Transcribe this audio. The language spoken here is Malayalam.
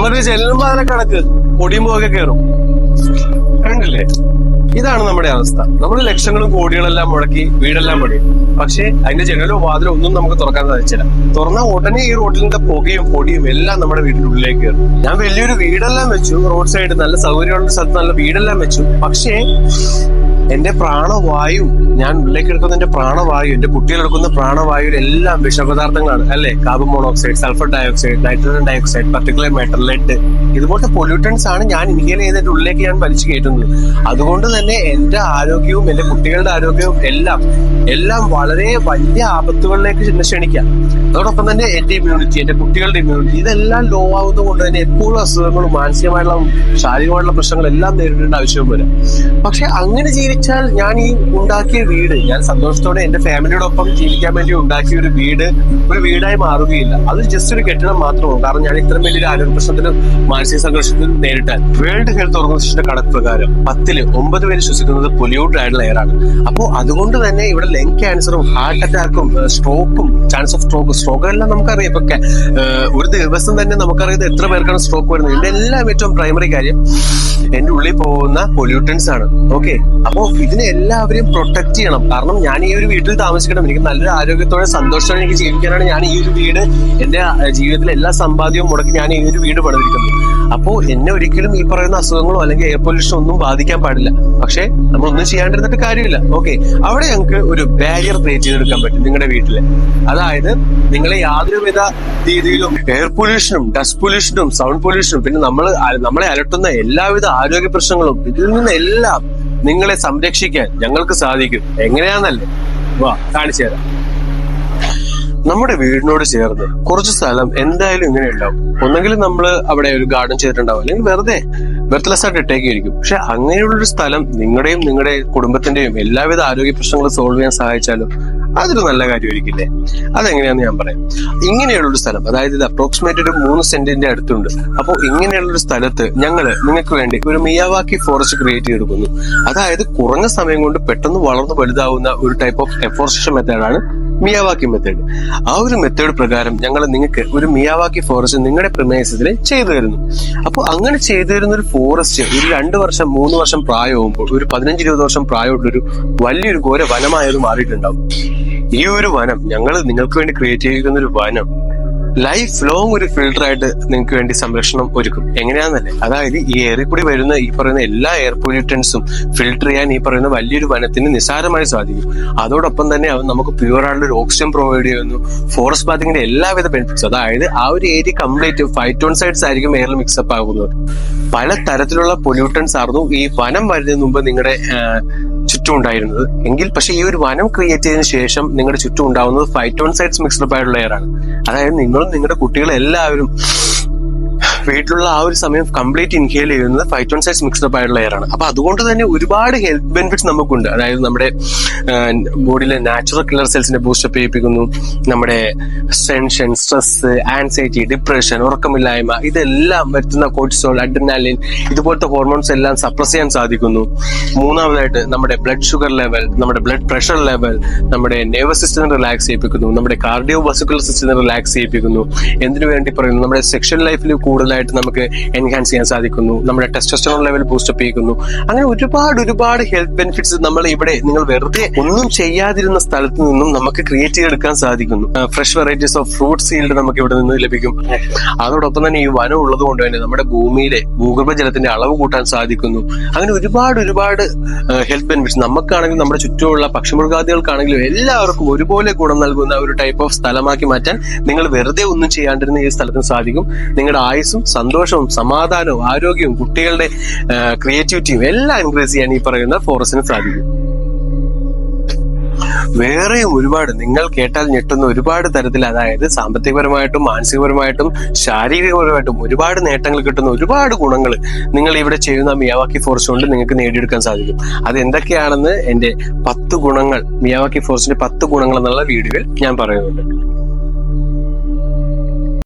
നമ്മളൊരു ചെല്ലുമ്പോ അതിനെ കണക്ക് പൊടിയുമ്പോ ഒക്കെ കയറും. കണ്ടില്ലേ? ഇതാണ് നമ്മുടെ അവസ്ഥ. നമ്മൾ ലക്ഷങ്ങളും കോടികളെല്ലാം മുടക്കി വീടെല്ലാം പണിയും, പക്ഷെ അതിന്റെ ജനലോ വാതിലോ ഒന്നും നമുക്ക് തുറക്കാൻ സാധിച്ചില്ല. തുറന്ന ഉടനെ ഈ റോഡിന്റെ പുകയും പൊടിയും എല്ലാം നമ്മുടെ വീടിന്റെ ഉള്ളിലേക്ക് കയറും. ഞാൻ വലിയൊരു വീടെല്ലാം വെച്ചു, റോഡ് സൈഡ് നല്ല സൗകര്യമുള്ള സ്ഥലത്ത് നല്ല വീടെല്ലാം വെച്ചു, പക്ഷേ എന്റെ പ്രാണവായു, ഞാൻ ഉള്ളിലേക്ക് എടുക്കുന്ന എന്റെ പ്രാണവായു, എന്റെ കുട്ടികൾ എടുക്കുന്ന പ്രാണവായുവിലെല്ലാം വിഷപദാർത്ഥങ്ങളാണ് അല്ലെ. Carbon monoxide, sulphur dioxide, nitrogen dioxide, particular matter, lead, ഇതുപോലത്തെ പൊല്യൂട്ടൻസ് ആണ് ഞാൻ ഇൻഹേൽ ചെയ്തിട്ട് ഉള്ളിലേക്ക് ഞാൻ വലിച്ചു കയറ്റുന്നത്. അതുകൊണ്ട് തന്നെ എന്റെ ആരോഗ്യവും എന്റെ കുട്ടികളുടെ ആരോഗ്യവും എല്ലാം വളരെ വലിയ ആപത്തുകളിലേക്ക് ക്ഷണിക്കാം. അതോടൊപ്പം തന്നെ എന്റെ ഇമ്മ്യൂണിറ്റി, എന്റെ കുട്ടികളുടെ ഇമ്മ്യൂണിറ്റി ഇതെല്ലാം ലോ ആവുന്നത് കൊണ്ട് തന്നെ എപ്പോഴും അസുഖങ്ങളും മാനസികമായിട്ടുള്ള ശാരീരികമായിട്ടുള്ള പ്രശ്നങ്ങളെല്ലാം നേരിടേണ്ട ആവശ്യവും വരും. പക്ഷെ അങ്ങനെ ജീവിച്ചാൽ ഞാൻ ഈ ഉണ്ടാക്കിയ വീട്, ഞാൻ സന്തോഷത്തോടെ എന്റെ ഫാമിലിയോടൊപ്പം ജീവിക്കാൻ വേണ്ടി ഉണ്ടാക്കിയ ഒരു വീടായി മാറുകയില്ല. അത് ജസ്റ്റ് ഒരു കെട്ടിടം മാത്രമാണ്. കാരണം ഞാൻ ഇത്രയും വലിയൊരു ആരോഗ്യ പ്രശ്നത്തിനും മാനസിക സംഘർഷത്തിനും നേരിട്ടാൽ വേൾഡ് ഹെൽത്ത് ഓർഗനൈസേഷന്റെ കണക്ക് പ്രകാരം 10ൽ 9 പേര് ശ്വസിക്കുന്നത് പൊല്യൂട്ടഡ് ആയിട്ടുള്ള എയർ ആണ്. അപ്പോൾ അതുകൊണ്ട് തന്നെ ഇവിടെ ലങ് ക്യാൻസറും ഹാർട്ട് അറ്റാക്കും സ്ട്രോക്കും ചാൻസ് ഓഫ് സ്ട്രോക്ക് എല്ലാം നമുക്കറിയാം. ഇപ്പൊ ഒരു ദിവസം തന്നെ നമുക്കറിയാം എത്ര പേർക്കാണ് സ്ട്രോക്ക് വരുന്നത്. ഇതിന്റെ എല്ലാം ഏറ്റവും പ്രൈമറി കാര്യം എന്റെ ഉള്ളിൽ പോകുന്ന പൊല്യൂട്ടൻസ് ആണ്. ഓക്കെ, അപ്പോ ഇതിനെ എല്ലാവരെയും പ്രൊട്ടക്ട് ചെയ്യണം. കാരണം ഞാൻ ഈ ഒരു വീട്ടിൽ താമസിക്കണം, എനിക്ക് നല്ലൊരു ആരോഗ്യത്തോടെ സന്തോഷത്തോടെ എനിക്ക് ജീവിക്കാനാണ് ഞാൻ ഈ ഒരു വീട്, എന്റെ ജീവിതത്തിലെ എല്ലാ സമ്പാദ്യവും മുടക്കി ഞാൻ ഈ ഒരു വീട് പണിതിരിക്കുന്നത്. അപ്പോ എന്നെ ഒരിക്കലും ഈ പറയുന്ന അസുഖങ്ങളോ അല്ലെങ്കിൽ എയർ പൊല്യൂഷൻ ഒന്നും ബാധിക്കാൻ പാടില്ല. പക്ഷെ നമ്മളൊന്നും ചെയ്യാണ്ടിരുന്നിട്ട് കാര്യമില്ല. ഓക്കെ, അവിടെ ഞങ്ങൾക്ക് ഒരു ബാരിയർ ക്രിയേറ്റ് ചെയ്തെടുക്കാൻ പറ്റും നിങ്ങളുടെ വീട്ടില്. അതായത് നിങ്ങളെ യാതൊരുവിധ രീതിയിലും എയർ പൊല്യൂഷനും ഡസ്റ്റ് പൊല്യൂഷനും സൗണ്ട് പൊല്യൂഷനും പിന്നെ നമ്മളെ അലട്ടുന്ന എല്ലാവിധ ആരോഗ്യ പ്രശ്നങ്ങളും ഇതിൽ നിന്നെല്ലാം നിങ്ങളെ സംരക്ഷിക്കാൻ ഞങ്ങൾക്ക് സാധിക്കും. എങ്ങനെയാന്നല്ലേ, വാ കാണിച്ചു തരാം. നമ്മുടെ വീടിനോട് ചേർന്ന് കുറച്ച് സ്ഥലം എന്തായാലും ഇങ്ങനെ ഉണ്ടാവും. ഒന്നെങ്കിൽ നമ്മൾ അവിടെ ഒരു ഗാർഡൻ ചെയ്തിട്ടുണ്ടാവും, അല്ലെങ്കിൽ വെറുതെ വെർത്തലെസ് ആയിട്ട് ഇട്ടേക്കായിരിക്കും. പക്ഷെ അങ്ങനെയുള്ളൊരു സ്ഥലം നിങ്ങളുടെയും നിങ്ങളുടെ കുടുംബത്തിന്റെയും എല്ലാവിധ ആരോഗ്യ പ്രശ്നങ്ങളും സോൾവ് ചെയ്യാൻ സഹായിച്ചാലും അതൊരു നല്ല കാര്യമായിരിക്കില്ലേ? അതെങ്ങനെയാന്ന് ഞാൻ പറയാം. ഇങ്ങനെയുള്ളൊരു സ്ഥലം, അതായത് ഇത് അപ്രോക്സിമേറ്റ് ഒരു 3 സെന്റിന്റെ അടുത്തുണ്ട്. അപ്പോൾ ഇങ്ങനെയുള്ളൊരു സ്ഥലത്ത് ഞങ്ങള് നിങ്ങൾക്ക് വേണ്ടി ഒരു മിയാവാക്കി ഫോറസ്റ്റ് ക്രിയേറ്റ് ചെയ്തെടുക്കുന്നു. അതായത് കുറഞ്ഞ സമയം കൊണ്ട് പെട്ടെന്ന് വളർന്നു വലുതാവുന്ന ഒരു ടൈപ്പ് ഓഫ് എഫോറസ്റ്റേഷൻ മെത്തേഡാണ് മിയാവാക്കി മെത്തേഡ്. ആ ഒരു മെത്തേഡ് പ്രകാരം ഞങ്ങൾ നിങ്ങൾക്ക് ഒരു മിയാവാക്കി ഫോറസ്റ്റ് നിങ്ങളുടെ പ്രമേയത്തിൽ ചെയ്തു തരുന്നു. അപ്പോൾ അങ്ങനെ ചെയ്തു തരുന്ന ഒരു ഫോറസ്റ്റ് ഒരു 2 വർഷം 3 വർഷം പ്രായമാകുമ്പോൾ ഒരു 15-20 വർഷം പ്രായമുള്ളൊരു വലിയൊരു ഘോര വനമായത് മാറിയിട്ടുണ്ടാവും. ഈ ഒരു വനം നിങ്ങൾക്ക് വേണ്ടി ക്രിയേറ്റ് ചെയ്യുന്ന ഒരു വനം ലൈഫ് ലോങ് ഒരു ഫിൽട്ടർ ആയിട്ട് നിങ്ങൾക്ക് വേണ്ടി സംരക്ഷണം ഒരുക്കും. എങ്ങനെയാണെന്നല്ലേ, അതായത് ഈ എയറിൽ കൂടി വരുന്ന ഈ പറയുന്ന എല്ലാ എയർ പൊല്യൂട്ടൻസും ഫിൽട്ടർ ചെയ്യാൻ ഈ പറയുന്ന വലിയൊരു വനത്തിന് നിസ്സാരമായി സാധിക്കും. അതോടൊപ്പം തന്നെ നമുക്ക് പ്യൂർ ആയിട്ടുള്ള ഒരു ഓക്സിജൻ പ്രൊവൈഡ് ചെയ്യുന്നു. ഫോറസ്റ്റ് ബാത്തിങ്ങിന്റെ എല്ലാവിധ ബെനിഫിറ്റ്സ്, അതായത് ആ ഒരു ഏരിയ കംപ്ലീറ്റ് ഫൈറ്റോൺസൈഡ്സ് ആയിരിക്കും എയറിൽ മിക്സപ്പ് ആകുന്നത്. പല തരത്തിലുള്ള പൊല്യൂട്ടൻസ് ആയിരുന്നു ഈ വനം വരുന്നതിന് മുമ്പ് നിങ്ങളുടെ ചുറ്റും ഉണ്ടായിരുന്നത് എങ്കിൽ, പക്ഷെ ഈ ഒരു വനം ക്രിയേറ്റ് ചെയ്തതിനു ശേഷം നിങ്ങളുടെ ചുറ്റും ഉണ്ടാവുന്നത് ഫൈറ്റോൺസൈഡ്സ് മിക്സ്ഡ് ആയിട്ടുള്ള എയർ ആണ്. അതായത് നിങ്ങളും നിങ്ങളുടെ കുട്ടികളും എല്ലാവരും വീട്ടിലുള്ള ആ ഒരു സമയം കംപ്ലീറ്റ് ഇൻഹേൽ ചെയ്യുന്നത് ഫൈറ്റോൺസൈഡ്സ് മിക്സ്ഡ് ആയിട്ടുള്ള എയർ ആണ്. അപ്പൊ അതുകൊണ്ട് തന്നെ ഒരുപാട് ഹെൽത്ത് ബെനിഫിറ്റ്സ് നമുക്കുണ്ട്. അതായത് നമ്മുടെ ബോഡിയിലെ നാച്ചുറൽ കില്ലർ സെൽസിനെ ബൂസ്റ്റപ്പ് ചെയ്യിപ്പിക്കുന്നു. നമ്മുടെ ടെൻഷൻ, സ്ട്രെസ്, ആൻസൈറ്റി, ഡിപ്രഷൻ, ഉറക്കമില്ലായ്മ ഇതെല്ലാം വരുത്തുന്ന കോർട്ടിസോൾ, അഡ്രിനാലിൻ ഇതുപോലത്തെ ഹോർമോൺസ് എല്ലാം സപ്രസ് ചെയ്യാൻ സാധിക്കുന്നു. മൂന്നാമതായിട്ട് നമ്മുടെ ബ്ലഡ് ഷുഗർ ലെവൽ, നമ്മുടെ ബ്ലഡ് പ്രഷർ ലെവൽ, നമ്മുടെ നെർവസ് സിസ്റ്റം റിലാക്സ് ചെയ്യിപ്പിക്കുന്നു. നമ്മുടെ കാർഡിയോ വാസ്കുലർ സിസ്റ്റം റിലാക്സ് ചെയ്യിപ്പിക്കുന്നു. എന്തിനു വേണ്ടി പറയുന്നു, നമ്മുടെ സെക്ഷൽ ലൈഫിൽ കൂടുതലായിട്ട് നമുക്ക് എൻഹാൻസ് ചെയ്യാൻ സാധിക്കുന്നു. നമ്മുടെ ടെസ്റ്റോസ്റ്ററോൺ ലെവൽ ബൂസ്റ്റപ്പ് ചെയ്യുന്നു. അങ്ങനെ ഒരുപാട് ഹെൽത്ത് ബെനിഫിറ്റ്സ് നിങ്ങൾ വെറുതെ ഒന്നും ചെയ്യാതിരുന്ന സ്ഥലത്ത് നിന്നും നമുക്ക് ക്രിയേറ്റ് ചെയ്തെടുക്കാൻ സാധിക്കുന്നു. Fresh varieties of fruits yield നമുക്ക് ഇവിടെ നിന്ന് ലഭിക്കും. അതോടൊപ്പം തന്നെ ഈ വനം ഉള്ളത് കൊണ്ട് തന്നെ നമ്മുടെ ഭൂമിയിലെ ഭൂഗർഭ ജലത്തിന്റെ അളവ് കൂട്ടാൻ സാധിക്കുന്നു. അങ്ങനെ ഒരുപാട് ഹെൽത്ത് ബെനിഫിറ്റ്സ് നമുക്കാണെങ്കിലും നമ്മുടെ ചുറ്റുമുള്ള പക്ഷിമൃഗാദികൾക്കാണെങ്കിലും എല്ലാവർക്കും ഒരുപോലെ ഗുണം നൽകുന്ന ഒരു ടൈപ്പ് ഓഫ് സ്ഥലമാക്കി മാറ്റാൻ നിങ്ങൾ വെറുതെ ഒന്നും ചെയ്യാണ്ടിരുന്ന ഈ സ്ഥലത്തിന് സാധിക്കും. നിങ്ങളുടെ ആയുസ്സും സന്തോഷവും സമാധാനവും ആരോഗ്യവും കുട്ടികളുടെ ക്രിയേറ്റിവിറ്റിയും എല്ലാം ഇൻക്രീസ് ചെയ്യാൻ ഈ പറയുന്ന ഫോറസ്റ്റിന് സാധിക്കും. വേറെയും ഒരുപാട് നിങ്ങൾ കേട്ടാൽ ഞെട്ടുന്ന ഒരുപാട് തരത്തിൽ, അതായത് സാമ്പത്തികപരമായിട്ടും മാനസികപരമായിട്ടും ശാരീരികപരമായിട്ടും ഒരുപാട് നേട്ടങ്ങൾ കിട്ടുന്ന ഒരുപാട് ഗുണങ്ങൾ നിങ്ങൾ ഇവിടെ ചെയ്യുന്ന മിയാവാക്കി ഫോറസ്റ്റ് കൊണ്ട് നിങ്ങൾക്ക് നേടിയെടുക്കാൻ സാധിക്കും. അത് എന്തൊക്കെയാണെന്ന് എന്റെ 10 ഗുണങ്ങൾ, മിയാവാക്കി ഫോറസ്റ്റിന്റെ 10 ഗുണങ്ങൾ എന്നുള്ള വീഡിയോയിൽ ഞാൻ പറയുന്നുണ്ട്.